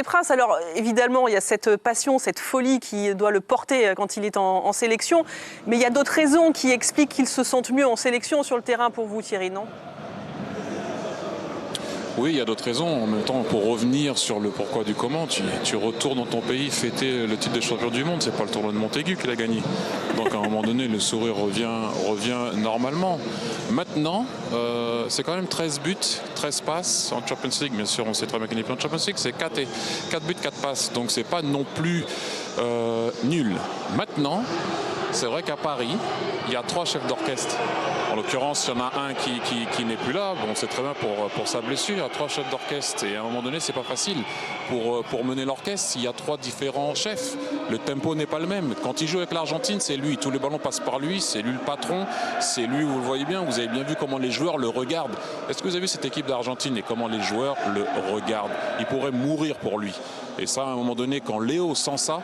Prince, alors évidemment, il y a cette passion, cette folie qui doit le porter quand il est en sélection, mais il y a d'autres raisons qui expliquent qu'il se sente mieux en sélection sur le terrain pour vous, Thierry, non? Oui, il y a d'autres raisons. En même temps, pour revenir sur le pourquoi du comment, tu retournes dans ton pays fêter le titre de champion du monde. C'est pas le tournoi de Montaigu qu'il a gagné. Donc à un moment donné, le sourire revient normalement. Maintenant, c'est quand même 13 buts, 13 passes en Champions League. Bien sûr, on sait très bien qu'il n'est plus en Champions League. C'est 4 buts, 4 passes. Donc c'est pas non plus nul. Maintenant, c'est vrai qu'à Paris, il y a 3 chefs d'orchestre. En l'occurrence, il y en a un qui n'est plus là. Bon, on sait très bien pour sa blessure. Il y a 3 chefs d'orchestre. Et à un moment donné, c'est pas facile. Pour mener l'orchestre, il y a 3 différents chefs. Le tempo n'est pas le même. Quand il joue avec l'Argentine, c'est lui. Tous les ballons passent par lui. C'est lui le patron. C'est lui, vous le voyez bien. Vous avez bien vu comment les joueurs le regardent. Est-ce que vous avez vu cette équipe d'Argentine et comment les joueurs le regardent? Ils pourraient mourir pour lui. Et ça, à un moment donné, quand Léo sent ça,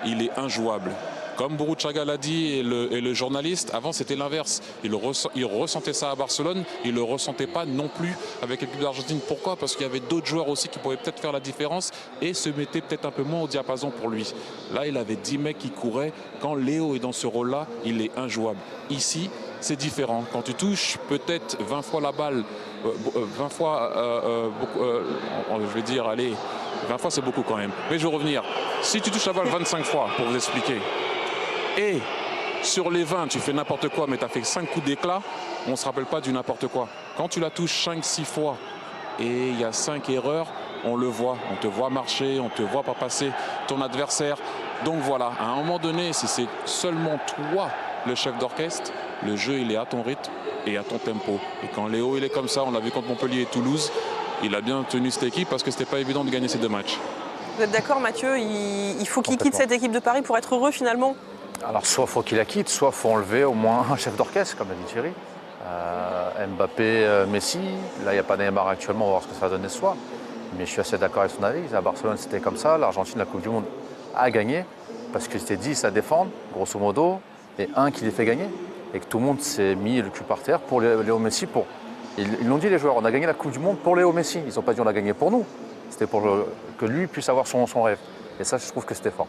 il est injouable. Comme Burruchaga l'a dit et le journaliste, avant c'était l'inverse. Il ressentait ça à Barcelone, il ne le ressentait pas non plus avec l'équipe d'Argentine. Pourquoi? Parce qu'il y avait d'autres joueurs aussi qui pouvaient peut-être faire la différence et se mettaient peut-être un peu moins au diapason pour lui. Là, il avait 10 mecs qui couraient. Quand Léo est dans ce rôle-là, il est injouable. Ici, c'est différent. Quand tu touches peut-être 20 fois la balle, 20 fois, je vais dire, allez, 20 fois c'est beaucoup quand même. Mais je vais revenir. Si tu touches la balle 25 fois, pour vous expliquer, et sur les 20, tu fais n'importe quoi, mais tu as fait 5 coups d'éclat, on ne se rappelle pas du n'importe quoi. Quand tu la touches 5-6 fois et il y a 5 erreurs, on le voit. On te voit marcher, on ne te voit pas passer ton adversaire. Donc voilà, à un moment donné, si c'est seulement toi le chef d'orchestre, le jeu il est à ton rythme et à ton tempo. Et quand Léo il est comme ça, on l'a vu contre Montpellier et Toulouse, il a bien tenu cette équipe parce que c'était pas évident de gagner ces 2 matchs. Vous êtes d'accord, Mathieu? Il faut qu'il quitte cette équipe de Paris pour être heureux finalement? Alors soit il faut qu'il la quitte, soit il faut enlever au moins un chef d'orchestre, comme l'a dit Thierry. Mbappé, Messi, là il n'y a pas Neymar actuellement, on va voir ce que ça va donner ce soir. Mais je suis assez d'accord avec son avis. À Barcelone c'était comme ça, l'Argentine, la Coupe du Monde a gagné, parce que c'était 10 à défendre, grosso modo, et un qui les fait gagner. Et que tout le monde s'est mis le cul par terre pour Léo Messi. Ils l'ont dit les joueurs, on a gagné la Coupe du Monde pour Léo Messi. Ils n'ont pas dit on l'a gagné pour nous. C'était pour que lui puisse avoir son rêve. Et ça je trouve que c'était fort.